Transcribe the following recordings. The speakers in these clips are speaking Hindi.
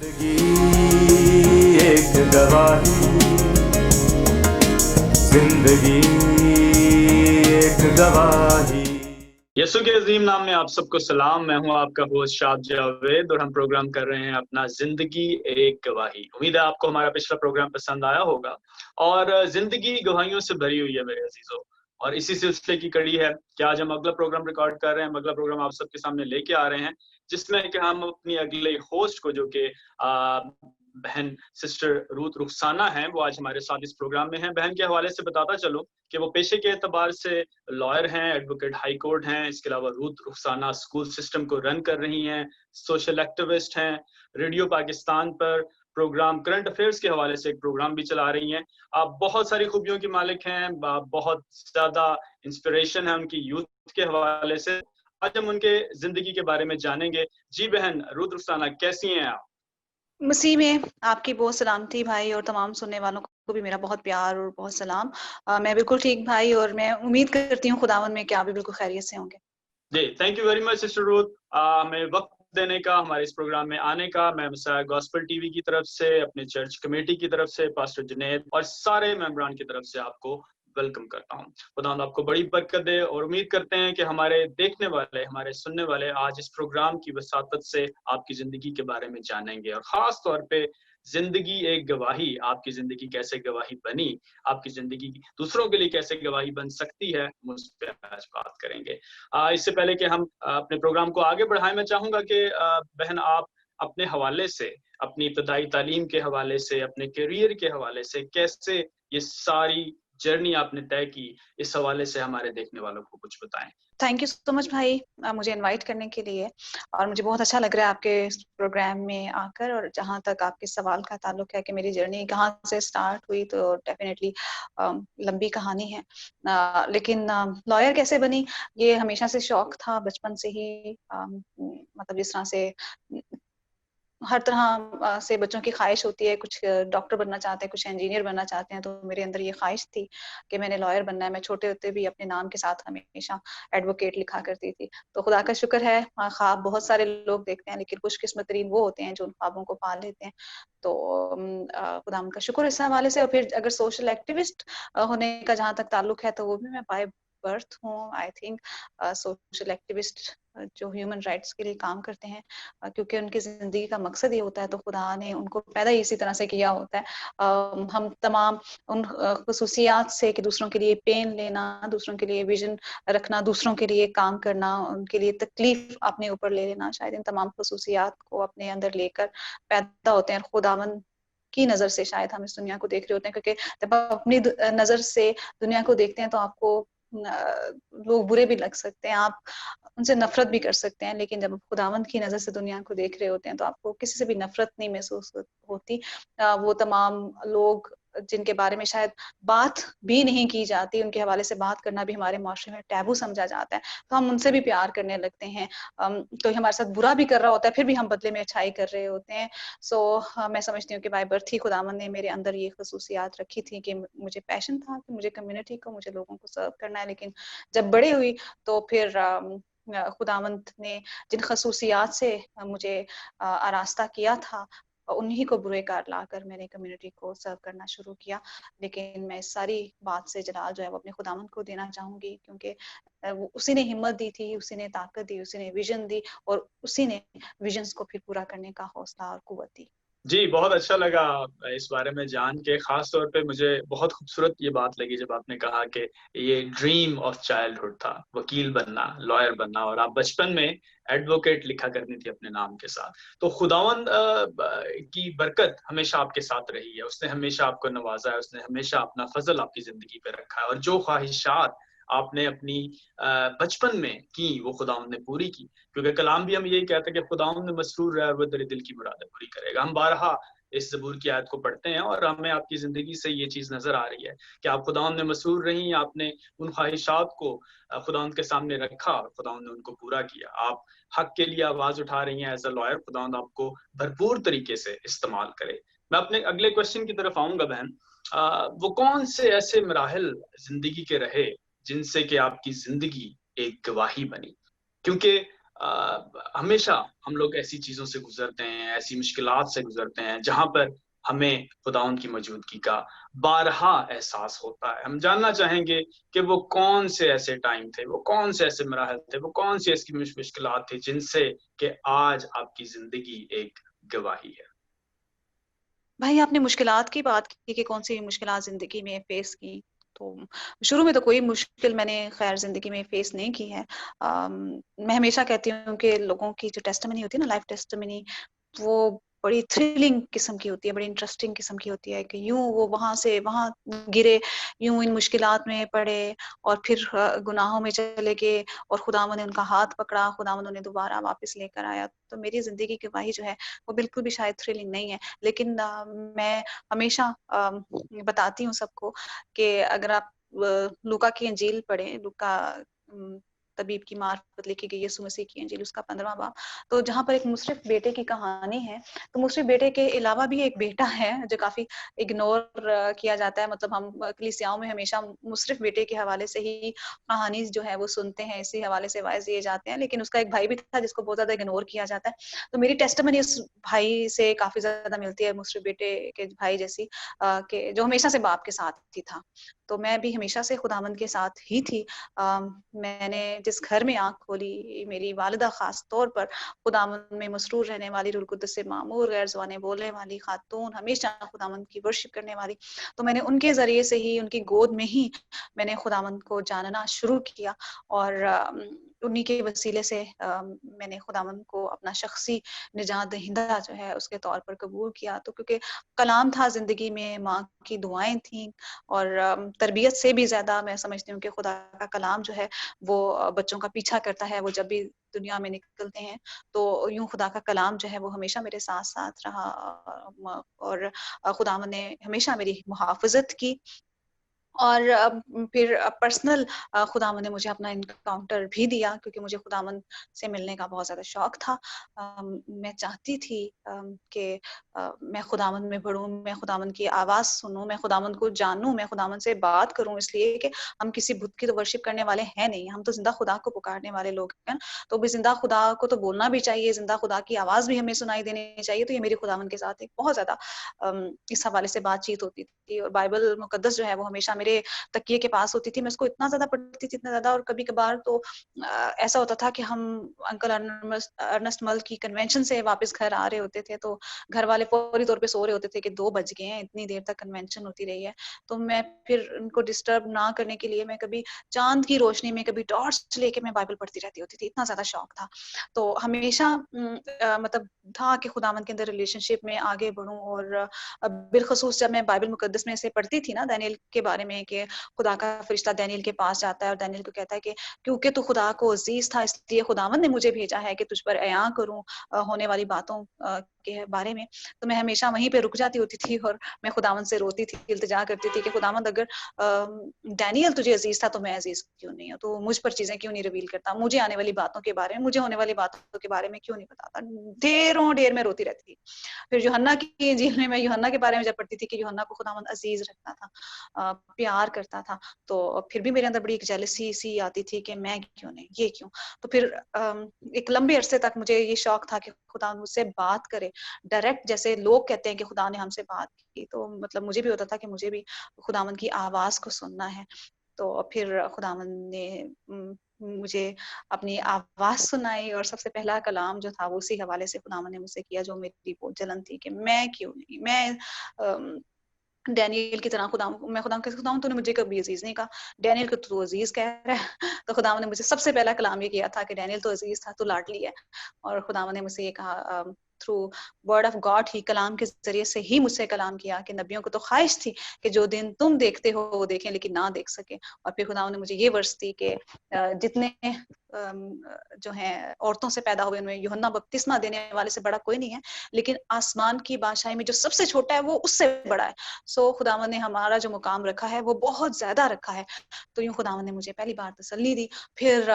जिंदगी एक गवाही, जिंदगी एक गवाही। यसु के अजीम नाम में आप सबको सलाम। मैं हूं आपका होस्ट शाद जावेद और हम प्रोग्राम कर रहे हैं अपना जिंदगी एक गवाही। उम्मीद है आपको हमारा पिछला प्रोग्राम पसंद आया होगा और जिंदगी गवाहियों से भरी हुई है मेरे अजीजों, और इसी सिलसिले की कड़ी है कि आज हम अगला प्रोग्राम रिकॉर्ड कर रहे हैं। अगला प्रोग्राम आप सबके सामने लेके आ रहे हैं जिसमें कि हम अपनी अगले होस्ट को, जो कि बहन सिस्टर रूथ रुखसाना हैं, वो आज हमारे साथ इस प्रोग्राम में हैं। बहन के हवाले से बताता चलूं कि वो पेशे के एतबार से लॉयर हैं, एडवोकेट हाई कोर्ट हैं। इसके अलावा रूथ रुखसाना स्कूल सिस्टम को रन कर रही हैं, सोशल एक्टिविस्ट हैं, रेडियो पाकिस्तान पर प्रोग्राम करंट अफेयर्स के हवाले से एक प्रोग्राम भी चला रही हैं। आप बहुत सारी खूबियों की मालिक हैं, बहुत ज्यादा इंस्पिरेशन है उनकी यूथ के हवाले से। आज हम उनके जिंदगी के बारे में जानेंगे। जी बहन रूथ रुखसाना, कैसी हैं आप? मसीह में आपकी बहुत सलामती भाई, और तमाम सुनने वालों को भी मेरा बहुत प्यार और बहुत सलाम। मैं बिल्कुल ठीक भाई, और मैं उम्मीद करती हूँ खुदावन में कि आप भी बिल्कुल खैरियत से होंगे। जी, thank you very much sister Ruth, हमें वक्त देने का, हमारे इस प्रोग्राम में आने का। मैं मसाया गॉस्पेल टीवी की तरफ से, अपने चर्च कमेटी की तरफ से, पास्टर जुनैद और सारे मेंबरान की तरफ से आपको वेलकम करता हूँ। खुदावंद आपको बड़ी बरकत दे, और उम्मीद करते हैं कि हमारे देखने वाले, हमारे सुनने वाले आज इस प्रोग्राम की वसातत से आपकी जिंदगी के बारे में जानेंगे, और खास तौर पे जिंदगी एक गवाही, आपकी जिंदगी कैसे गवाही बनी, आपकी जिंदगी दूसरों के लिए कैसे गवाही बन सकती है, हम उस पर आज बात करेंगे। इससे पहले कि हम अपने प्रोग्राम को आगे बढ़ाएं, मैं चाहूंगा कि बहन आप अपने हवाले से, अपनी इब्तदाई तालीम के हवाले से, अपने करियर के हवाले से, कैसे ये सारी जर्नी आपने तय की, इस हवाले से हमारे देखने वालों को कुछ बताएं। थैंक यू सो मच भाई, मुझे इनवाइट करने के लिए, और मुझे बहुत अच्छा लग रहा है आपके इस प्रोग्राम में आकर। और जहाँ तक आपके सवाल का ताल्लुक है कि मेरी जर्नी कहाँ से स्टार्ट हुई, तो डेफिनेटली लंबी कहानी है। लेकिन लॉयर कैसे बनी, ये हमेशा से शौक था, बचपन से ही। मतलब जिस तरह से हर तरह से बच्चों की ख्वाहिश होती है, कुछ डॉक्टर बनना चाहते हैं, कुछ इंजीनियर बनना चाहते हैं, तो मेरे अंदर ये ख्वाहिश थी कि मैंने लॉयर बनना है। मैं छोटे होते भी अपने नाम के साथ हमेशा एडवोकेट लिखा करती थी। तो खुदा का शुक्र है, ख्वाब बहुत सारे लोग देखते हैं, लेकिन खुशकिस्मत तरीन वो होते हैं जो उन ख्वाबों को पाल लेते हैं। तो खुदा का शुक्र इस हवाले से। और फिर अगर सोशल एक्टिविस्ट होने का जहाँ तक ताल्लुक है, तो वो भी मैं बाय बर्थ हूँ, आई थिंक। सोशल एक्टिविस्ट जो ह्यूमन राइट्स के लिए काम करते हैं, क्योंकि उनकी जिंदगी का मकसद ये होता है, तो खुदा ने उनको पैदा इसी तरह से किया होता है। हम तमाम उन खसूसियात से कि दूसरों के लिए पेन लेना, दूसरों के लिए विजन रखना, दूसरों के लिए काम करना, उनके लिए तकलीफ अपने ऊपर ले लेना, शायद इन तमाम खसूसियात को अपने अंदर लेकर पैदा होते हैं। खुदावन की नजर से शायद हम इस दुनिया को देख रहे होते हैं, क्योंकि जब आप अपनी नजर से दुनिया को देखते हैं, तो आपको लोग बुरे भी लग सकते हैं, आप उनसे नफरत भी कर सकते हैं। लेकिन जब आप खुदावंद की नजर से दुनिया को देख रहे होते हैं, तो आपको किसी से भी नफरत नहीं महसूस होती। वो तमाम लोग जिनके बारे में शायद बात भी नहीं की जाती, उनके हवाले से बात करना भी हमारे माशरे में टैबू समझा जाता है, तो हम उनसे भी प्यार करने लगते हैं। कोई हमारे साथ बुरा भी कर रहा होता है, फिर भी हम बदले में अच्छाई कर रहे होते हैं। सो मैं समझती हूँ कि बाय बर्थ ही खुदावंद ने मेरे अंदर ये खसूसियात रखी थी कि मुझे पैशन था कि मुझे कम्युनिटी को, मुझे लोगों को सर्व करना है। लेकिन जब बड़े हुई, तो फिर खुदावंत ने जिन खसूसियात से मुझे आरास्ता किया था, उन्हीं को बुरे कार लाकर मैंने कम्युनिटी को सर्व करना शुरू किया। लेकिन मैं इस सारी बात से जलाल जो है वो अपने खुदावंत को देना चाहूंगी, क्योंकि उसी ने हिम्मत दी थी, उसी ने ताकत दी, उसी ने विजन दी, और उसी ने विजन्स को फिर पूरा करने का हौसला और कुव्वत दी। जी, बहुत अच्छा लगा इस बारे में जान के। खास तौर पे मुझे बहुत खूबसूरत ये बात लगी जब आपने कहा कि ये ड्रीम ऑफ चाइल्डहुड था, वकील बनना, लॉयर बनना, और आप बचपन में एडवोकेट लिखा करनी थी अपने नाम के साथ। तो खुदावंद की बरकत हमेशा आपके साथ रही है, उसने हमेशा आपको नवाजा है, उसने हमेशा अपना फजल आपकी जिंदगी पे रखा है, और जो ख्वाहिशात आपने अपनी बचपन में की, वो खुदावंद ने पूरी की। क्योंकि कलाम भी हम यही कहते हैं कि खुदावंद में मसरूर रहे, वो तेरे दिल की मुरादें पूरी करेगा। हम बारहा इस ज़बूर की आयत को पढ़ते हैं, और हमें आपकी जिंदगी से ये चीज नजर आ रही है कि आप खुदावंद में मसरूर रही, आपने उन ख्वाहिशात को खुदावंद के सामने रखा, और खुदावंद ने उनको पूरा किया। आप हक के लिए आवाज उठा रही हैं एज अ लॉयर। खुदावंद आपको भरपूर तरीके से इस्तेमाल करे। मैं अपने अगले क्वेश्चन की तरफ आऊंगा बहन। वो कौन से ऐसे मराहल जिंदगी के रहे जिनसे कि आपकी जिंदगी एक गवाही बनी? क्योंकि हमेशा हम लोग ऐसी चीजों से गुजरते हैं, ऐसी मुश्किलात से गुजरते हैं जहां पर हमें खुदावंद की मौजूदगी का बारहा एहसास होता है। हम जानना चाहेंगे कि वो कौन से ऐसे टाइम थे, वो कौन से ऐसे मराहल थे, वो कौन सी ऐसी मुश्किलात थी जिनसे कि आज आपकी जिंदगी एक गवाही है। भाई आपने मुश्किलात की बात की कि कौन सी मुश्किलात जिंदगी में फेस की। तो शुरू में तो कोई मुश्किल मैंने खैर जिंदगी में फेस नहीं की है। मैं हमेशा कहती हूँ कि लोगों की जो टेस्टिमनी होती है ना, लाइफ टेस्टिमनी, वो बड़ी थ्रिलिंग किस्म की होती है, बड़ी इंटरेस्टिंग किस्म की होती है कि यूं वो वहां से वहां गिरे, यूं इन मुश्किलात में पड़े और फिर गुनाहों में चले गए और खुदावंद ने उनका हाथ पकड़ा, खुदावंद उन्हें दोबारा वापस लेकर आया। तो मेरी जिंदगी की गवाही जो है वो बिल्कुल भी शायद थ्रिलिंग नहीं है, लेकिन मैं हमेशा बताती हूँ सबको कि अगर आप लूका की इंजील पढ़ें, लूका तबीब की मार्फत लिखी गई यीशु मसीह की इंजील, उसका 15वां बाब, तो जहाँ पर एक मुसरिफ बेटे की कहानी है। तो मुसरिफ बेटे के अलावा भी एक बेटा है जो काफी इग्नोर किया जाता है। मतलब हम कलीसियाओं में हमेशा मुसरिफ बेटे के हवाले से ही कहानी जो है वो सुनते हैं, इसी हवाले से वाइज दिए जाते हैं, लेकिन उसका एक भाई भी था जिसको बहुत ज्यादा इग्नोर किया जाता है। तो मेरी टेस्टिमनी उस भाई से काफी ज्यादा मिलती है, मुसरिफ बेटे के भाई जैसी, कि जो हमेशा से बाप के साथ ही था। तो मैं भी हमेशा से खुदावंद के साथ ही थी। मैंने जिस घर में आंख खोली, मेरी वालिदा खास तौर पर खुदावंद में मसरूर रहने वाली, रूह कुद्दस से मामूर, गैर ज़ुबानें बोलने वाली खातून, हमेशा खुदावंद की वर्शिप करने वाली, तो मैंने उनके जरिए से ही, उनकी गोद में ही मैंने खुदावंद को जानना शुरू किया और उन्हीं के वसीले से मैंने खुदावंद को अपना शख्सी निजात दहिंदा जो है उसके तौर पर कबूल किया। तो क्योंकि कलाम था जिंदगी में, माँ की दुआएं थी और तरबियत से भी ज्यादा मैं समझती हूँ कि खुदा का कलाम जो है वो बच्चों का पीछा करता है। वो जब भी दुनिया में निकलते हैं तो यूं खुदा का कलाम जो है वो हमेशा मेरे साथ साथ रहा और खुदावंद ने हमेशा मेरी मुहाफिजत की। और फिर पर्सनल खुदावंद ने मुझे अपना इनकाउंटर भी दिया, क्योंकि मुझे खुदावंद से मिलने का बहुत ज़्यादा शौक था। मैं चाहती थी कि मैं खुदावंद में बढ़ूँ, मैं खुदावंद की आवाज़ सुनूँ, मैं खुदावंद को जानूँ, मैं खुदावंद से बात करूँ, इसलिए कि हम किसी बुत की तो वर्शिप करने वाले हैं नहीं, हम तो ज़िंदा खुदा को पुकारने वाले लोग हैं। तो भी ज़िंदा खुदा को तो बोलना भी चाहिए, ज़िंदा खुदा की आवाज़ भी हमें सुनाई देनी चाहिए। तो ये मेरी खुदावंद के साथ एक बहुत ज़्यादा इस हवाले से बातचीत होती थी और बाइबल मुकद्दस जो है वो हमेशा मेरे तकिए के पास होती थी। मैं उसको इतना ज़्यादा पढ़ती थी, इतना ज़्यादा, और कभी-कभार तो ऐसा होता था कि हम अंकल अर्नेस्ट मल की कन्वेंशन से वापस घर आ रहे होते थे, तो घर वाले फौरी तौर पे सो रहे होते थे कि 2 बज गए हैं, इतनी देर तक कन्वेंशन होती रही है। तो मैं फिर उनको डिस्टर्ब ना करने के लिए मैं कभी चाँद की रोशनी में, कभी टॉर्च लेके मैं बाइबल पढ़ती रहती होती थी, इतना ज़्यादा शौक था। तो हमेशा मतलब था कि खुदावंद के अंदर रिलेशनशिप में आगे बढ़ूँ और बिलखसूस जब मैं बाइबल मुकद्दस में से पढ़ती थी ना दानियेल के बारे में, कि खुदा का फरिश्ता दानियेल के पास जाता है और दानियेल को कहता है कि क्योंकि तू खुदा को अजीज था, इसलिए खुदावंद ने मुझे भेजा है कि तुझ पर अयां करूं होने वाली बातों के बारे में। तो मैं हमेशा वहीं पे रुक जाती होती थी और मैं खुदावंद से रोती थी, इल्तिजा करती थी कि खुदावंद अगर दानियेल तुझे अजीज था तो मैं अजीज क्यों नहीं हूं, तो मुझ पर चीजें क्यों नहीं रिवील करता, मुझे आने वाली बातों के बारे में, मुझे होने वाली बातों के बारे में क्यों नहीं बताता। ढेरों ढेर में रोती रहती थी। फिर यूहन्ना की इंजील में मैं यूहन्ना के बारे में जब पढ़ती थी कि यूहन्ना को खुदावंद अजीज रखता था, प्यार करता था, तो फिर भी मेरे अंदर बड़ी एक जेलसी सी आती थी कि मैं क्यों नहीं, ये क्यों। तो फिर एक लंबे अरसे तक मुझे ये शौक था कि खुदा मुझसे बात करे डायरेक्ट, जैसे लोग कहते हैं कि खुदा ने हमसे बात की, तो मतलब मुझे भी होता था कि मुझे भी खुदावंद की आवाज को सुनना है। तो फिर खुदावंद ने मुझे अपनी आवाज सुनाई और सबसे पहला कलाम जो था वो उसी हवाले से खुदावंद ने मुझसे किया, जो मेरी वो जलन थी कि मैं क्यों नहीं, मैं डैनियल की तरह मैं खुदा कैसे खुदा तूने मुझे कभी अजीज नहीं कहा, डैनियल को तू अजीज कह रहा है। तो खुदा ने मुझे सबसे पहला कलाम ये किया था कि डैनियल तो अजीज था, तू लाडली है। और खुदा ने मुझसे ये कहा थ्रू वर्ड ऑफ गॉड ही, कलाम के जरिए से ही मुझसे कलाम किया कि नबियों को तो ख्वाहिश थी कि जो दिन तुम देखते हो वो देखें लेकिन ना देख सके। और फिर खुदा ने मुझे ये वर्ष दी कि जितने जो हैं औरतों से पैदा हुए उनमें यूहन्ना बपतिस्मा देने वाले से बड़ा कोई नहीं है, लेकिन आसमान की बादशाही में जो सबसे छोटा है वो उससे बड़ा है। सो खुदावंद ने हमारा जो मुकाम रखा है वो बहुत ज्यादा रखा है। तो यूं खुदावंद ने मुझे पहली बार तसल्ली दी। फिर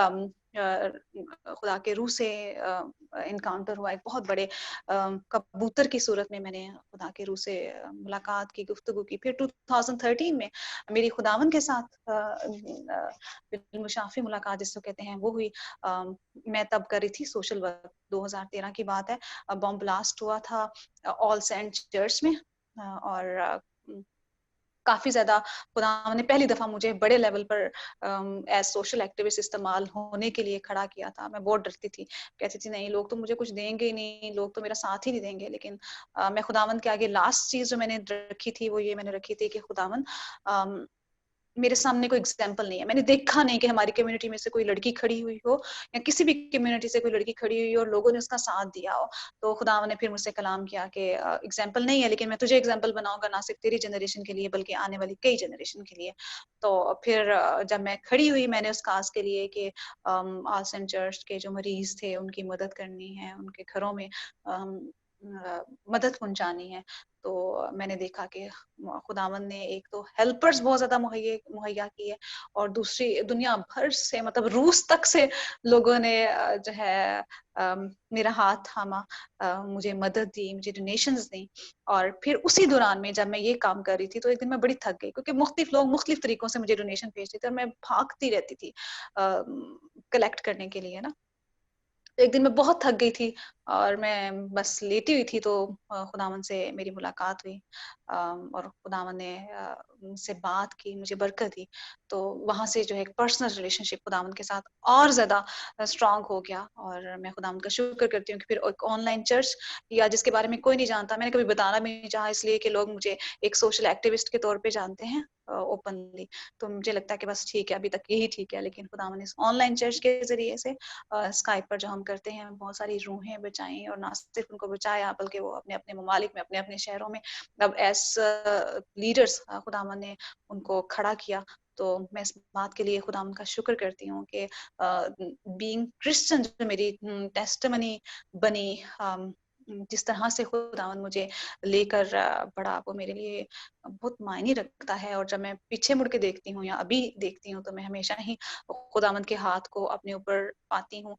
खुदा के रूह से इनकाउंटर हुआ। एक बहुत बड़े कबूतर की सूरत में मैंने खुदा के रूह से मुलाकात की, गुफ्तगू की। फिर 2013 में मेरी खुदावन के साथ बिलमुशाफी मुलाकात जिसको कहते हैं वो हुई। मैं तब कर रही थी सोशल वर्क, 2013 की बात है। बॉम्ब ब्लास्ट हुआ था ऑल सेंट चर्च में, और काफी ज्यादा खुदा ने पहली दफा मुझे बड़े लेवल पर एज सोशल एक्टिविस्ट इस्तेमाल होने के लिए खड़ा किया था। मैं बहुत डरती थी, कहती थी नहीं लोग तो मुझे कुछ देंगे ही नहीं, लोग तो मेरा साथ ही नहीं देंगे। लेकिन मैं खुदावंद के आगे लास्ट चीज जो मैंने रखी थी वो ये मैंने रखी थी कि खुदावंद मेरे सामने कोई एग्जाम्पल नहीं है। मैंने देखा नहीं कि हमारी कम्युनिटी में से कोई लड़की खड़ी हुई हो या किसी भी कम्युनिटी से कोई लड़की खड़ी हुई हो और लोगों ने उसका साथ दिया हो। तो खुदा ने फिर मुझसे कलाम किया कि एग्जाम्पल नहीं है, लेकिन मैं तुझे एग्जाम्पल बनाऊंगा, ना सिर्फ तेरी जनरेशन के लिए बल्कि आने वाली कई जनरेशन के लिए। तो फिर जब मैं खड़ी हुई, मैंने उस काज के लिए कि ऑल सेंट चर्च के जो मरीज थे उनकी मदद करनी है, उनके घरों में मदद पहुंचानी है। तो मैंने देखा कि खुदावन ने एक तो हेल्पर्स बहुत ज्यादा मुहैया की है, और दूसरी दुनिया भर से, मतलब रूस तक से लोगों ने जो है मेरा हाथ थामा, मुझे मदद दी, मुझे डोनेशंस दी। और फिर उसी दौरान में जब मैं ये काम कर रही थी तो एक दिन मैं बड़ी थक गई, क्योंकि मुख्तलिफ लोग मुख्तलिफ तरीकों से मुझे डोनेशन भेजते थे और मैं भागती रहती थी कलेक्ट करने के लिए ना। तो एक दिन मैं बहुत थक गई थी और मैं बस लेटी हुई थी, तो खुदावन से मेरी मुलाकात हुई, और खुदावन ने मुझसे बात की, मुझे बरकत दी। तो वहां से जो है एक पर्सनल रिलेशनशिप खुदावन के साथ और ज्यादा स्ट्रांग हो गया। और मैं खुदावन का शुक्र करती हूँ कि फिर एक ऑनलाइन चर्च, या जिसके बारे में कोई नहीं जानता, मैंने कभी बताना भी नहीं चाहा, इसलिए कि लोग मुझे एक सोशल एक्टिविस्ट के तौर पे जानते हैं ओपनली। तो मुझे लगता है कि बस ठीक है, अभी तक यही ठीक है। लेकिन खुदावन इस ऑनलाइन चर्च के जरिए से स्काइप पर जो हम करते हैं, बहुत सारी रूहें बचाई, और ना सिर्फ उनको बचाया बल्कि वो अपने अपने ममालिक में, अपने अपने शहरों में अब एज लीडर्स खुदावन ने उनको खड़ा किया। तो मैं इस बात के लिए खुदावन का शुक्र करती हूँ कि बीइंग क्रिश्चियन जो मेरी टेस्टिमनी बनी, जिस तरह से खुदावन मुझे लेकर बढ़ा, वो मेरे लिए बहुत मायने रखता है। और जब मैं पीछे मुड़ के देखती हूँ या अभी देखती हूँ, तो मैं हमेशा ही खुदावंद के हाथ को अपने ऊपर पाती हूँ।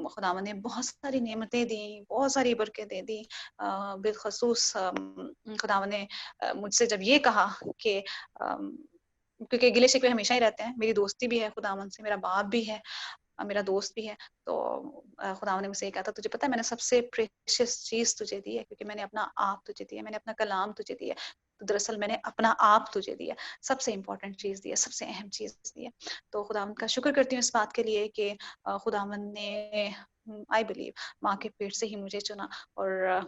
खुदावंद ने बहुत सारी नेमतें दी, बहुत सारी बरकतें दी। बिलखसूस खुदावंद ने मुझसे जब ये कहा कि क्योंकि गिले शिकवे हमेशा ही रहते हैं, मेरी दोस्ती भी है खुदावंद से, मेरा बाप भी है, मेरा दोस्त भी है। तो खुदावन ने मुझसे कहा था, तुझे पता है मैंने सबसे प्रेशियस चीज तुझे दी है, क्योंकि मैंने अपना आप तुझे दिया, मैंने अपना कलाम तुझे दिया। तो दरअसल मैंने अपना आप तुझे दिया, सबसे इंपॉर्टेंट चीज दी है, सबसे अहम चीज दी है। तो खुदावन का शुक्र करती हूँ इस बात के लिए कि खुदावन ने आई बिलीव माँ के पेट से ही मुझे चुना और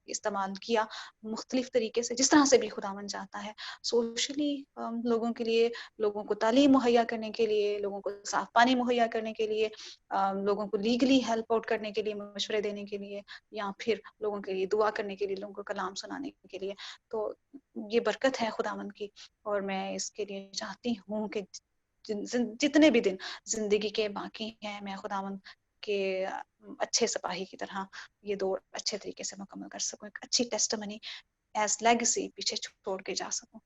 इस्तेमाल किया मुख्तलिफ तरीके से, जिस तरह से भी खुदावन चाहता है। सोशली लोगों के लिए, लोगों को तालीम मुहैया करने के लिए, लोगों को साफ पानी मुहैया करने के लिए, लोगों को लीगली हेल्प आउट करने के लिए, मशवरे देने के लिए, या फिर लोगों के लिए दुआ करने के लिए, लोगों को कलाम सुनाने के लिए। तो ये बरकत है खुदावंद की, और मैं इसके लिए चाहती हूँ कि जितने भी दिन जिंदगी के बाकी हैं, मैं खुदावंद के अच्छे सिपाही की तरह ये दौड़ अच्छे तरीके से मुकम्मल कर सकूं, एक अच्छी टेस्टिमनी एज लेगेसी पीछे छोड़ के जा सकूं।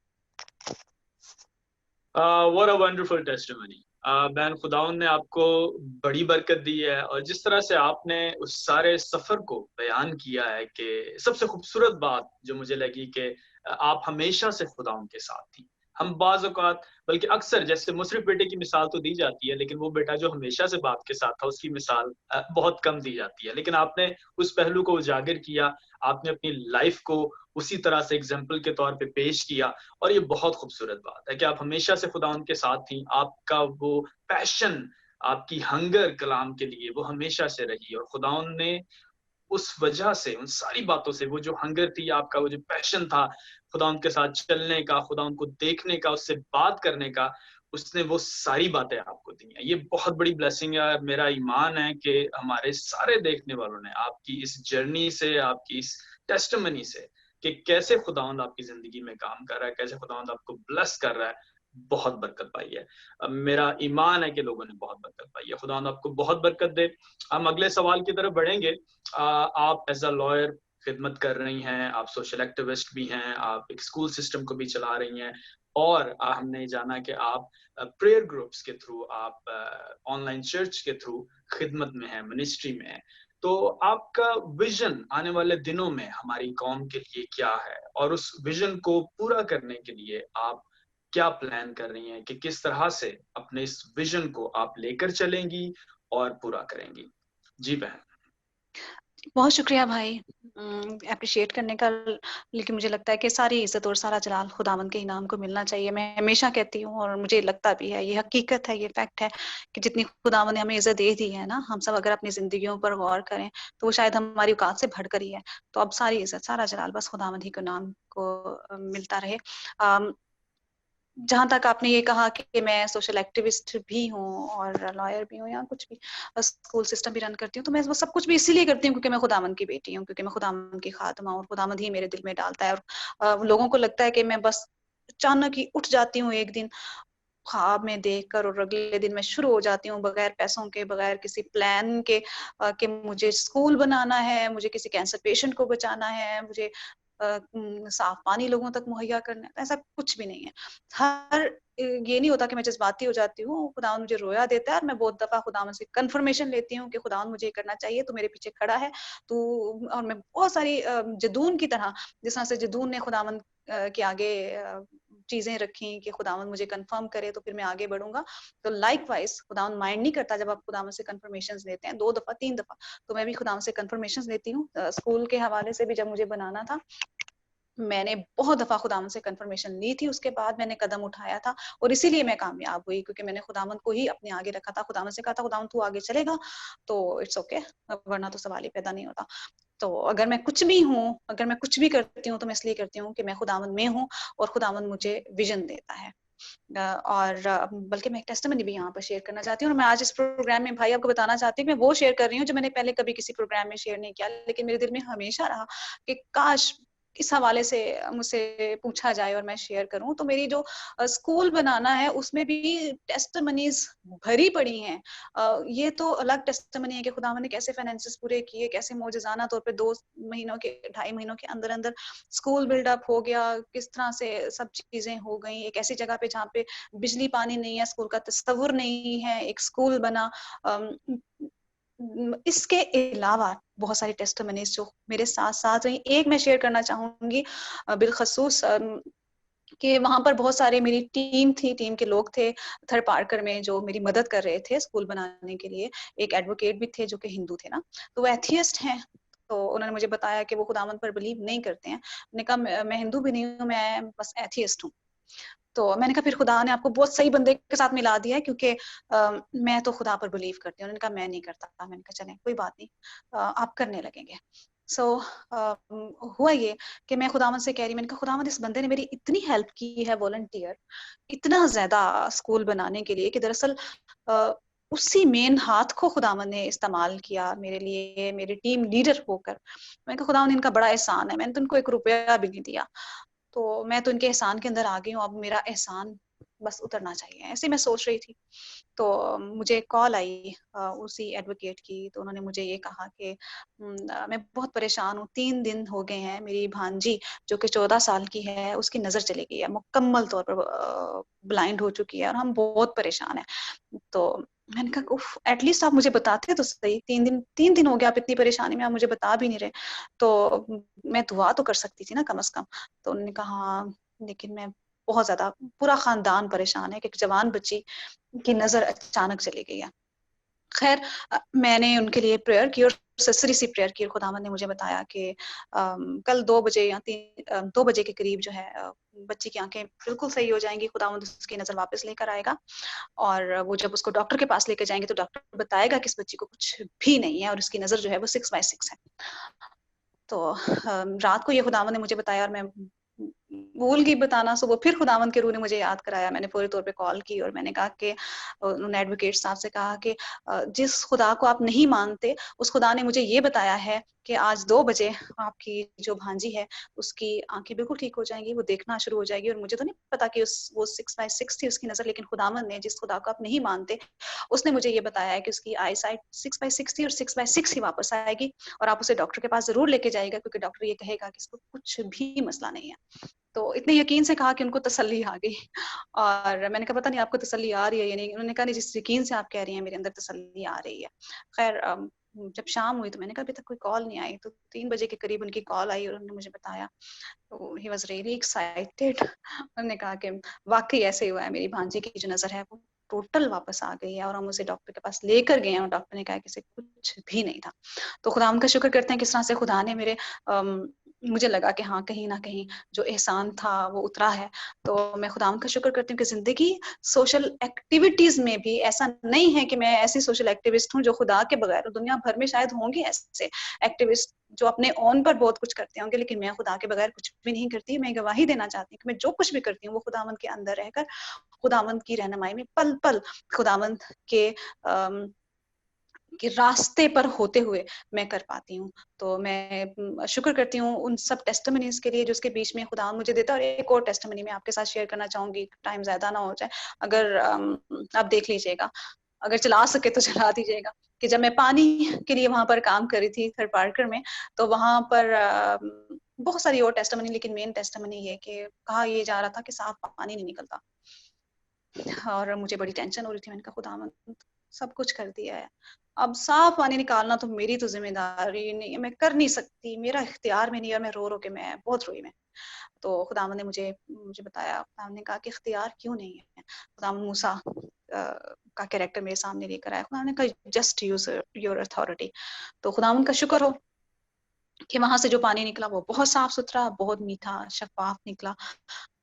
What a wonderful testimony. बहन, खुदावंद ने आपको बड़ी बरकत दी है, और जिस तरह से आपने उस सारे सफर को बयान किया है, कि सबसे खूबसूरत बात जो मुझे लगी कि आप हमेशा से खुदावंद के साथ थी। हम बाज़ औक़ात, बल्कि अक्सर, जैसे मुशर्रफ बेटे की मिसाल तो दी जाती है, लेकिन वो बेटा जो हमेशा से बाप के साथ था उसकी मिसाल बहुत कम दी जाती है। लेकिन आपने उस पहलू को उजागर किया, आपने अपनी लाइफ को उसी तरह से एग्जाम्पल के तौर पे पेश किया, और ये बहुत खूबसूरत बात है कि आप हमेशा से खुदावंद के साथ थी। आपका वो पैशन, आपकी हंगर कलाम के लिए वो हमेशा से रही, और खुदावंद ने उस वजह से, उन सारी बातों से, वो जो हंगर थी आपका, वो जो पैशन था खुदावंद के साथ चलने का, खुदावंद को देखने का, उससे बात करने का, उसने वो सारी बातें आपको दी हैं। ये बहुत बड़ी ब्लेसिंग है। मेरा ईमान है कि हमारे सारे देखने वालों ने आपकी इस जर्नी से, आपकी इस टेस्टिमनी से, कि कैसे खुदावंद आपकी जिंदगी में काम कर रहा है, कैसे खुदावंद आपको ब्लेस कर रहा है, बहुत बरकत पाई है। मेरा ईमान है कि लोगों ने बहुत बरकत पाई है। खुदावंद आपको बहुत बरकत दे। हम अगले सवाल की तरफ बढ़ेंगे। आप एज अ लॉयर खिदमत कर रही हैं, आप सोशल एक्टिविस्ट भी हैं, आप एक स्कूल सिस्टम को भी चला रही हैं, और हमने जाना कि आप प्रेयर ग्रुप्स के थ्रू, आप ऑनलाइन चर्च के थ्रू खिदमत में हैं, मिनिस्ट्री में हैं। तो आपका विजन आने वाले दिनों में हमारी कौम के लिए क्या है, और उस विजन को पूरा करने के लिए आप क्या प्लान कर रही हैं कि किस तरह से अपने इस विजन को आप लेकर चलेंगी और पूरा करेंगी? जी बहन। बहुत शुक्रिया भाई अप्रिशिएट करने का। लेकिन मुझे लगता है कि सारी इज्जत और सारा जलाल खुदावंद के ही नाम को मिलना चाहिए। मैं हमेशा कहती हूँ और मुझे लगता भी है, ये हकीकत है, ये फैक्ट है कि जितनी खुदावंद ने हमें इज्जत दे दी है ना, हम सब अगर अपनी जिंदगियों पर गौर करें तो वो शायद हमारी औकात से बढ़कर ही है। तो अब सारी इज्जत सारा जलाल बस खुदावंद ही के नाम को मिलता रहे। जहां तक आपने ये कहा कि मैं सोशल एक्टिविस्ट भी हूँ और लॉयर भी हूँ या कुछ भी, स्कूल सिस्टम भी रन करती हूँ, तो मैं वो सब कुछ भी इसीलिए करती हूँ क्योंकि मैं खुदावंद की बेटी हूँ, क्योंकि मैं खुदावंद की खादमा हूँ और खुदावंद ही मेरे दिल में डालता है। और लोगों को लगता है कि मैं बस अचानक ही उठ जाती हूँ एक दिन ख्वाब में देखकर और अगले दिन मैं शुरू हो जाती हूँ बगैर पैसों के, बगैर किसी प्लान के कि मुझे स्कूल बनाना है, मुझे किसी कैंसर पेशेंट को बचाना है, मुझे साफ पानी लोगों तक मुहैया करना है। ऐसा कुछ भी नहीं है। ये नहीं होता कि मैं जज्बाती हो जाती हूँ, खुदावंद मुझे रोया देता है और मैं बहुत दफा खुदावंद से कंफर्मेशन लेती हूँ कि खुदावंद मुझे ये करना चाहिए, तू मेरे पीछे खड़ा है, तू। और मैं बहुत सारी जदून की तरह, जिस तरह से जदून ने खुदावंद के आगे चीजें रखी कि खुदावंद मुझे कंफर्म करे तो फिर मैं आगे बढ़ूंगा। तो लाइकवाइज खुदावंद माइंड नहीं करता जब आप खुदावंद से कंफर्मेशन लेते हैं, 2 दफा 3 दफा, तो मैं भी खुदावंद से कंफर्मेशन लेती हूँ। स्कूल के हवाले से भी जब मुझे बनाना था, मैंने बहुत दफा खुदावंद से कंफर्मेशन ली थी, उसके बाद मैंने कदम उठाया था और इसीलिए मैं कामयाब हुई, क्योंकि मैंने खुदावंद को ही अपने आगे रखा था। खुदावंद से कहा था, खुदावंद तू आगे चलेगा तो इट्स ओके, वरना तो सवाल ही पैदा नहीं होता। तो अगर मैं कुछ भी हूँ, अगर मैं कुछ भी करती हूँ, तो मैं इसलिए करती हूँ कि मैं खुदावंद में हूँ और खुदावंद मुझे विजन देता है। और बल्कि मैं एक टेस्टिमनी भी यहाँ पर शेयर करना चाहती हूँ, और मैं आज इस प्रोग्राम में भाई आपको बताना चाहती हूँ, मैं वो शेयर कर रही हूँ जो मैंने पहले कभी किसी प्रोग्राम में शेयर नहीं किया, लेकिन मेरे दिल में हमेशा रहा कि काश इस हवाले से मुझसे पूछा जाए और मैं शेयर करूं। तो मेरी जो स्कूल बनाना है उसमें भी टेस्टिमनीज भरी पड़ी हैं। ये तो अलग टेस्टिमनी है कि खुदावंद ने कैसे फाइनेंसेस पूरे किए, कैसे मौजज़ाना तौर पे 2 महीनों के 2.5 महीनों के अंदर अंदर स्कूल बिल्डअप हो गया, किस तरह से सब चीजें हो गई। एक ऐसी जगह पे जहाँ पे बिजली पानी नहीं है, स्कूल का तस्वुर नहीं है, एक स्कूल बना। इसके अलावा बहुत सारी टेस्टिमनीज जो मेरे साथ साथ रही। एक मैं शेयर करना चाहूंगी बिलखसूस कि वहां पर बहुत सारे मेरी टीम थी, टीम के लोग थे थर्ड पार्कर में जो मेरी मदद कर रहे थे स्कूल बनाने के लिए। एक एडवोकेट भी थे जो कि हिंदू थे ना, तो वो एथियस्ट हैं। तो उन्होंने मुझे बताया कि वो खुदावंद पर बिलीव नहीं करते हैं। मैंने कहा मैं हिंदू भी नहीं हूँ, मैं बस एथियस्ट हूँ। तो मैंने कहा फिर खुदा ने आपको बहुत सही बंदे के साथ मिला दिया है, क्योंकि मैं तो खुदा पर बिलीव करती हूँ। उन्होंने कहा मैं नहीं करता। मैंने कहा चलें कोई बात नहीं, आप करने लगेंगे। सो हुआ ये कि मैं खुदावंद से कह रही, मैंने कहा खुदावंद इस बंदे ने मेरी इतनी हेल्प की है, वॉलंटियर इतना ज्यादा स्कूल बनाने के लिए, कि दरअसल उसी मेन हाथ को खुदावंद ने इस्तेमाल किया मेरे लिए, मेरे टीम लीडर होकर। मैंने कहा खुदावंद इनका बड़ा एहसान है, मैंने तो इनको 1 रुपया भी नहीं दिया, तो मैं तो इनके एहसान के अंदर आ गई हूँ, अब मेरा एहसान बस उतरना चाहिए। ऐसे मैं सोच रही थी, तो मुझे कॉल आई उसी एडवोकेट की। तो उन्होंने मुझे ये कहा कि मैं बहुत परेशान हूँ, 3 दिन हो गए हैं, मेरी भांजी जो कि 14 साल की है, उसकी नजर चली गई है, मुकम्मल तौर पर ब्लाइंड हो चुकी है और हम बहुत परेशान हैं। तो मैंने कहा उफ, एटलीस्ट आप मुझे बताते तो सही, 3 दिन हो गया, आप इतनी परेशानी में आप मुझे बता भी नहीं रहे, तो मैं दुआ तो कर सकती थी ना कम से कम। तो उन्होंने कहा हाँ, लेकिन मैं बहुत ज्यादा, पूरा खानदान परेशान है कि एक जवान बच्ची की नजर अचानक चली गई है। खैर मैंने उनके लिए प्रेयर की और ससरी सी प्रेयर की। खुदावंद ने मुझे बताया कि कल 2 बजे या 2 बजे के करीब जो है बच्ची की आंखें बिल्कुल सही हो जाएंगी, खुदावंद उसकी नजर वापस लेकर आएगा। और वो जब उसको डॉक्टर के पास लेकर जाएंगे तो डॉक्टर बताएगा कि इस बच्ची को कुछ भी नहीं है और उसकी नजर जो है वो 6/6 है। तो रात को ये खुदावंद ने मुझे बताया और मैं भूल गई बताना। सुबह फिर खुदावंद के रूह ने मुझे याद कराया। मैंने पूरे तौर पे कॉल की और मैंने कहा कि उन्होंने एडवोकेट साहब से कहा कि जिस खुदा को आप नहीं मानते, उस खुदा ने मुझे ये बताया है कि आज 2 बजे आपकी जो भांजी है उसकी आंखें बिल्कुल ठीक हो जाएंगी, वो देखना शुरू हो जाएगी। और मुझे तो नहीं पता कि वो 6/6 थी उसकी नजर, लेकिन खुदावंद ने, जिस खुदा को आप नहीं मानते, उसने मुझे ये बताया है कि उसकी आई साइट 6/6 थी और 6/6 ही वापस आएगी। और आप उसे डॉक्टर के पास जरूर लेके जाइएगा, क्योंकि डॉक्टर ये कहेगा कि इसको कुछ भी मसला नहीं है। तो इतने यकीन से कहा कि उनको तसल्ली आ गई। और मैंने कहा पता नहीं आपको तसल्ली आ रही है या नहीं। उन्होंने कहा नहीं, जिस यकीन से आप कह रही हैं मेरे अंदर तसल्ली आ रही है। खैर जब शाम हुई तो मैंने कहा अभी तक कोई कॉल नहीं आई, तो 3 बजे के करीब उनकी कॉल आई और उन्होंने मुझे बताया। तो ही वॉज रियली एक्साइटेड। उन्होंने कहा कि वाकई ऐसे हुआ है, मेरी भांजी की जो नजर है वो टोटल वापस आ गई है और हम उसे डॉक्टर के पास लेकर गए हैं और डॉक्टर ने कहा कि इसे कुछ भी नहीं था। तो खुदा उनका शुक्र करते हैं किस तरह से खुदा ने मेरे मुझे लगा कि हाँ कहीं ना कहीं जो एहसान था वो उतरा है। तो मैं खुदा का शुक्र करती हूँ कि जिंदगी सोशल एक्टिविटीज में भी ऐसा नहीं है कि मैं ऐसी सोशल एक्टिविस्ट हूँ जो खुदा के बगैर, दुनिया भर में शायद होंगे ऐसे एक्टिविस्ट जो अपने ओन पर बहुत कुछ करते होंगे, लेकिन मैं खुदा के बगैर कुछ भी नहीं करती। मैं गवाही देना चाहती हूँ कि मैं जो कुछ भी करती हूँ वो खुदावंद के अंदर रहकर, खुदावंद की रहनुमाई में पल पल खुदावंद के रास्ते पर होते हुए मैं कर पाती हूँ। तो मैं शुक्र करती हूँ उन सब टेस्टिमनीज के लिए जो उसके बीच में खुदा मुझे देता है। और एक और टेस्टिमनी मैं आपके साथ शेयर करना चाहूंगी, टाइम ज्यादा ना हो जाए, अगर आप देख लीजिएगा, अगर चला सके तो चला दीजिएगा। कि जब मैं पानी के लिए वहां पर काम कर रही थी थर्ड पार्कर में, तो वहां पर बहुत सारी और टेस्टिमनी, लेकिन मेन टेस्टिमनी ये कि कहा ये जा रहा था कि साफ पानी नहीं निकलता और मुझे बड़ी टेंशन हो रही थी। मैंने कहा खुदा सब कुछ कर दिया है, अब साफ पानी निकालना तो मेरी तो जिम्मेदारी नहीं है, मैं कर नहीं सकती, मेरा इख्तियार में नहीं है। और मैं रो रो के मैं बहुत रोई मैं। तो खुदावंद ने मुझे मुझे बताया, खुदावंद ने कहा कि इख्तियार क्यों नहीं है। खुदावंद मूसा का कैरेक्टर मेरे सामने लेकर आया। खुदावंद ने कहा जस्ट यूज योर अथॉरिटी। तो खुदावंद का शुक्र हो कि वहां से जो पानी निकला वो बहुत साफ सुथरा, बहुत मीठा, शफाफ निकला।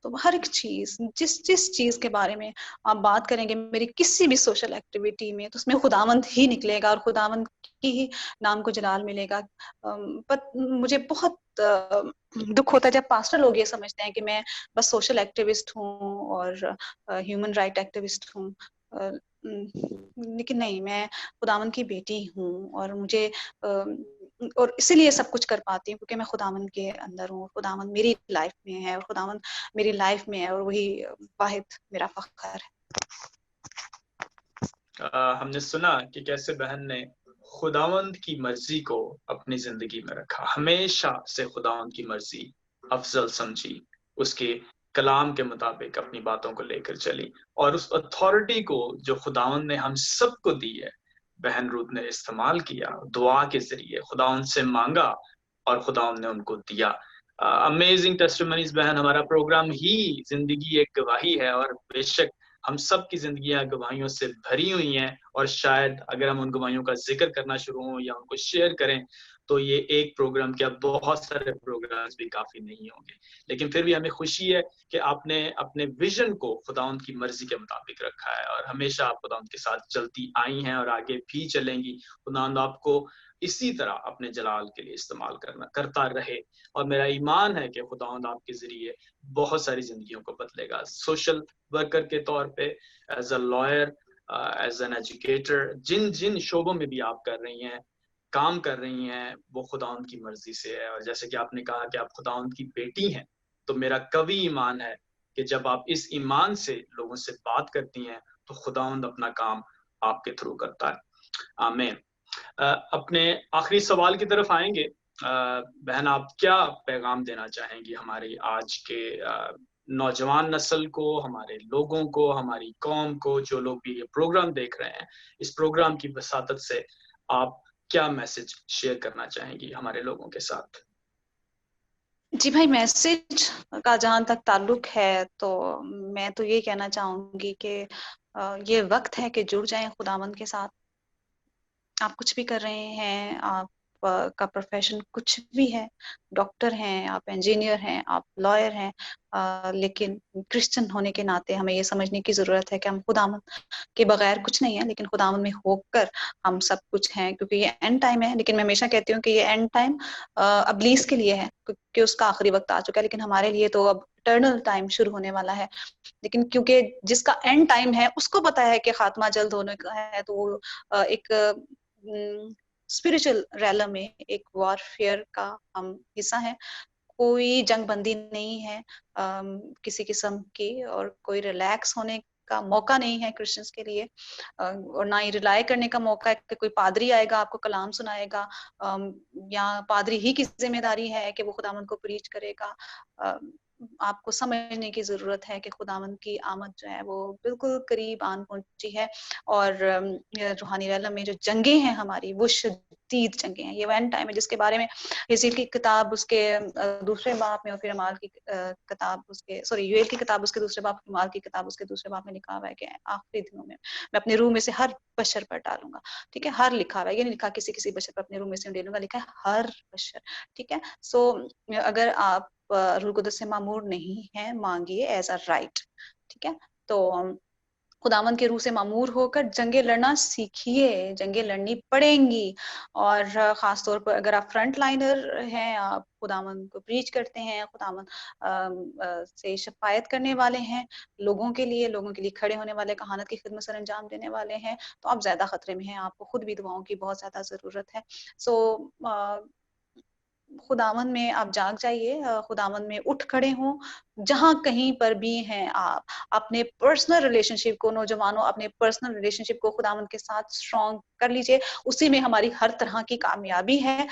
तो हर एक चीज, जिस जिस चीज के बारे में आप बात करेंगे मेरी किसी भी सोशल एक्टिविटी में, तो उसमें खुदावंद ही निकलेगा और खुदावंद की ही नाम को जलाल मिलेगा। पर मुझे बहुत दुख होता है जब पास्टर लोग ये समझते हैं कि मैं बस सोशल एक्टिविस्ट हूँ और ह्यूमन राइट एक्टिविस्ट हूँ। लेकिन नहीं, मैं खुदावंद की बेटी हूँ और मुझे और इसीलिए सब कुछ कर पाती हूँ क्योंकि मैं खुदावंद के अंदर हूँ। खुदावंद मेरी लाइफ में है और खुदावंद मेरी लाइफ में है और वही वाहिद मेरा फख्र है। हमने सुना कि कैसे बहन ने खुदावंद की मर्जी को अपनी जिंदगी में रखा, हमेशा से खुदावंद की मर्जी अफजल समझी, उसके कलाम के मुताबिक अपनी बातों को लेकर चली और उस अथॉरिटी को जो खुदावंद ने हम सबको दी है, बहन रूत ने इस्तेमाल किया, दुआ के जरिए खुदावंद से मांगा और खुदावंद ने उनको दिया। अमेजिंग टेस्टिमनीज बहन, हमारा प्रोग्राम ही जिंदगी एक गवाही है और बेशक हम सब की जिंदगियां गवाहियों से भरी हुई हैं और शायद अगर हम उन गवाहियों का जिक्र करना शुरू हों या उनको शेयर करें तो ये एक प्रोग्राम क्या बहुत सारे प्रोग्राम्स भी काफी नहीं होंगे। लेकिन फिर भी हमें खुशी है कि आपने अपने विजन को खुदावंद की मर्जी के मुताबिक रखा है और हमेशा आप खुदावंद के साथ चलती आई हैं और आगे भी चलेंगी। खुदावंद आपको इसी तरह अपने जलाल के लिए इस्तेमाल करता रहे और मेरा ईमान है कि खुदावंद आपके जरिए बहुत सारी जिंदगियों को बदलेगा। सोशल वर्कर के तौर पे, as a lawyer, as an educator, जिन जिन शोबों में भी आप कर रही हैं, काम कर रही हैं, वो खुदावंद की मर्जी से है। और जैसे कि आपने कहा कि आप खुदावंद की बेटी हैं, तो मेरा कवी ईमान है कि जब आप इस ईमान से लोगों से बात करती हैं तो खुदावंद अपना काम आपके थ्रू करता है। आमीन। अपने आखिरी सवाल की तरफ आएंगे। बहन, आप क्या पैगाम देना चाहेंगी हमारी आज के नौजवान नस्ल को, हमारे लोगों को, हमारी कौम को, जो लोग भी ये प्रोग्राम देख रहे हैं, इस प्रोग्राम की वसातत से आप क्या मैसेज शेयर करना चाहेंगी हमारे लोगों के साथ? जी भाई, मैसेज का जहां तक ताल्लुक है तो मैं तो ये कहना चाहूंगी कि ये वक्त है कि जुड़ जाएं खुदावंद के साथ। आप कुछ भी कर रहे हैं, आप का प्रोफेशन कुछ भी है, डॉक्टर हैं, आप इंजीनियर हैं, आप लॉयर हैं, लेकिन क्रिश्चियन होने के नाते हमें ये समझने की जरूरत है कि हम खुदावंद के बगैर कुछ नहीं है, लेकिन खुदावंद में होकर हम सब कुछ हैं, क्योंकि ये एंड टाइम है। लेकिन मैं हमेशा कहती हूँ कि ये एंड टाइम अबलीस के लिए है, क्योंकि उसका आखिरी वक्त आ चुका है, लेकिन हमारे लिए तो अब इटर्नल टाइम शुरू होने वाला है। लेकिन क्योंकि जिसका एंड टाइम है उसको पता है कि खात्मा जल्द होने का है, तो वो एक स्पिरिचुअल रैलम में एक वॉरफेयर का हम हिस्सा है। कोई जंगबंदी नहीं है किसी किस्म की, और कोई रिलैक्स होने का मौका नहीं है क्रिश्चियंस के लिए, और ना ही रिलाय करने का मौका है कि कोई पादरी आएगा आपको कलाम सुनाएगा, या पादरी ही की जिम्मेदारी है कि वो खुदावंद को प्रीच करेगा। आपको समझने की जरूरत है कि खुदावंद की आमद जो है वो बिल्कुल करीब आन पहुंची है, और रूहानी रैलम में जो जंगें हैं हमारी वो शदीद जंगें हैं। ये वो एंड टाइम है जिसके बारे में हिजकिय्याह की किताब उसके दूसरे बाब में, और फिर अमाल की किताब उसके यूएल की किताब उसके दूसरे बाब, अमाल की किताब उसके दूसरे बाब में लिखा हुआ है कि आखिरी दिनों में मैं अपने रूह में से हर बशर पर डालूंगा। ठीक है, हर लिखा हुआ है, ये नहीं लिखा किसी किसी बशर पर अपने रूह में से डालूंगा, लिखा है हर बशर। ठीक है, सो अगर आप रूह कुदस से मामूर नहीं है, मांगिए एज अ राइट। ठीक है, तो खुदावंद के रूह से मामूर होकर जंगे लड़ना सीखिए, जंगे लड़नी पड़ेंगी। और खास तौर पर अगर आप फ्रंट लाइनर हैं, आप खुदावंद को प्रीच करते हैं, खुदावंद से शफायत करने वाले हैं, लोगों के लिए खड़े होने वाले, कहानत की खिदमत सर अंजाम देने वाले हैं, तो आप ज्यादा खतरे में हैं, आपको खुद भी दुआओं की बहुत ज्यादा जरूरत है। सो खुदावंद में आप जाग जाइए, खुदावंद में उठ खड़े हों, जहां कहीं पर भी हैं आप अपने पर्सनल रिलेशनशिप को, नौजवानों अपने पर्सनल रिलेशनशिप को खुदावंद के साथ स्ट्रॉन्ग कर लीजिए, उसी में हमारी हर तरह की कामयाबी है,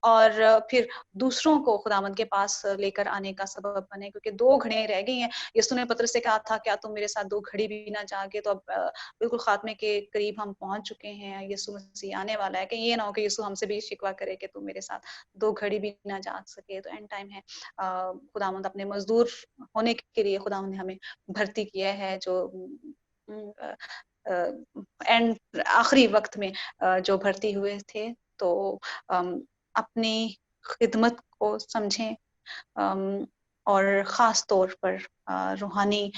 और फिर दूसरों को खुदावंद के पास लेकर आने का सबब बने, क्योंकि 2 घड़ियां रह गई हैं। यीशु ने पतरस से कहा था क्या तुम मेरे साथ 2 घड़ी भी ना जागे, तो अब बिल्कुल खात्मे के करीब हम पहुंच चुके हैं, यीशु मसीह आने वाला है, कि ये ना हो कि यीशु हमसे भी शिकवा करे कि तुम मेरे साथ 2 घड़ी भी ना जाग सके। तो एंड टाइम है, खुदावंद अपने मजदूर होने के लिए खुदावंद ने हमें भर्ती किया है, जो एंड आखिरी वक्त में जो भर्ती हुए थे, तो अपनी खिदमत को समझें, और खास तौर पर रूहानी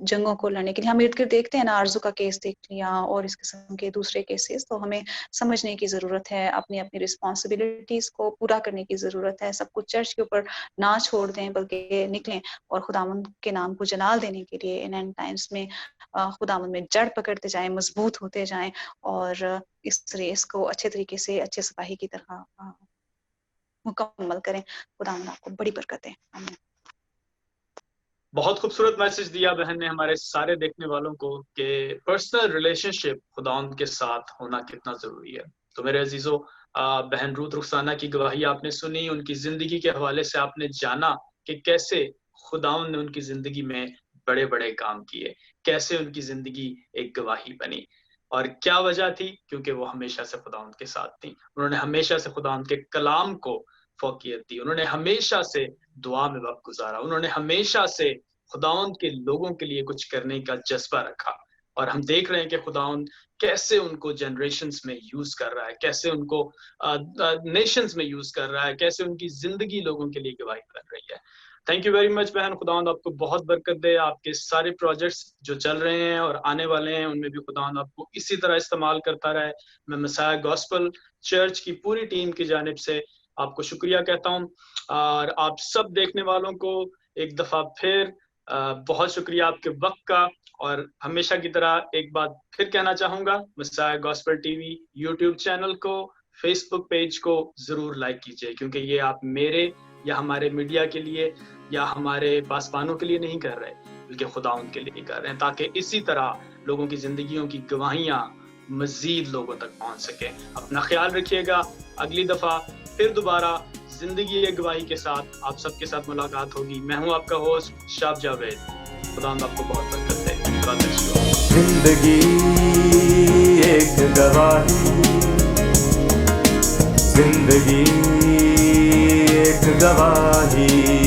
जंगों को लड़ने के लिए हम इर्द गिर्द देखते हैं ना, आरजू का केस देख लिया और इस किस्म के दूसरे केसेस, तो हमें समझने की जरूरत है, अपनी अपनी रिस्पॉन्सिबिलिटीज को पूरा करने की जरूरत है। सब कुछ चर्च के ऊपर ना छोड़ दें, बल्कि निकलें और खुदावंद के नाम को जलाल देने के लिए इन एंड टाइम्स में खुदावंद में जड़ पकड़ते जाएं, मजबूत होते जाएं, और इस रेस को अच्छे तरीके से अच्छे सिपाही की तरह मुकम्मल करें। खुदावंद आपको बड़ी बरकत दें। आमीन। बहुत खूबसूरत मैसेज दिया बहन ने हमारे सारे देखने वालों को कि पर्सनल रिलेशनशिप खुदावंद के साथ होना कितना जरूरी है। तो मेरे अजीजों, बहन रूत रुखसाना की गवाही आपने सुनी, उनकी जिंदगी के हवाले से आपने जाना कि कैसे खुदावंद ने उनकी जिंदगी में बड़े बड़े काम किए, कैसे उनकी जिंदगी एक गवाही बनी, और क्या वजह थी, क्योंकि वो हमेशा से खुदावंद के साथ थी। उन्होंने हमेशा से खुदावंद के कलाम को फौकियत दी, उन्होंने हमेशा से दुआ में वक्त गुजारा, उन्होंने हमेशा से खुदावंद के लोगों के लिए कुछ करने का जज्बा रखा। और हम देख रहे हैं कि खुदावंद कैसे उनको जनरेशंस में यूज कर रहा है, कैसे उनको नेशंस में यूज कर रहा है, कैसे उनकी जिंदगी लोगों के लिए गवाही बन रही है। थैंक यू वेरी मच बहन, खुदावंद आपको बहुत बरकत दे। आपके सारे प्रोजेक्ट्स जो चल रहे हैं और आने वाले हैं, उनमें भी खुदावंद आपको इसी तरह इस्तेमाल करता रहे। मैं मसाया गॉस्पेल चर्च की पूरी टीम की जानिब से आपको शुक्रिया कहता हूँ, और आप सब देखने वालों को एक दफा फिर बहुत शुक्रिया आपके वक्त का। और हमेशा की तरह एक बात फिर कहना चाहूंगा, Messiah gospel TV YouTube channel को, फेसबुक पेज को जरूर लाइक कीजिए, क्योंकि ये आप मेरे या हमारे मीडिया के लिए या हमारे पासबानों के लिए नहीं कर रहे, बल्कि खुदावंद के लिए कर रहे हैं, ताकि इसी तरह लोगों की जिंदगियों की गवाहियां मजीद लोगों तक पहुंच सके। अपना ख्याल रखिएगा। अगली दफा फिर दोबारा जिंदगी एक गवाही के साथ आप सबके साथ मुलाकात होगी। मैं हूं आपका होस्ट शाब जावेद। खुदावंद आपको बहुत बरकत दे। जिंदगी एक गवाही, जिंदगी एक गवाही।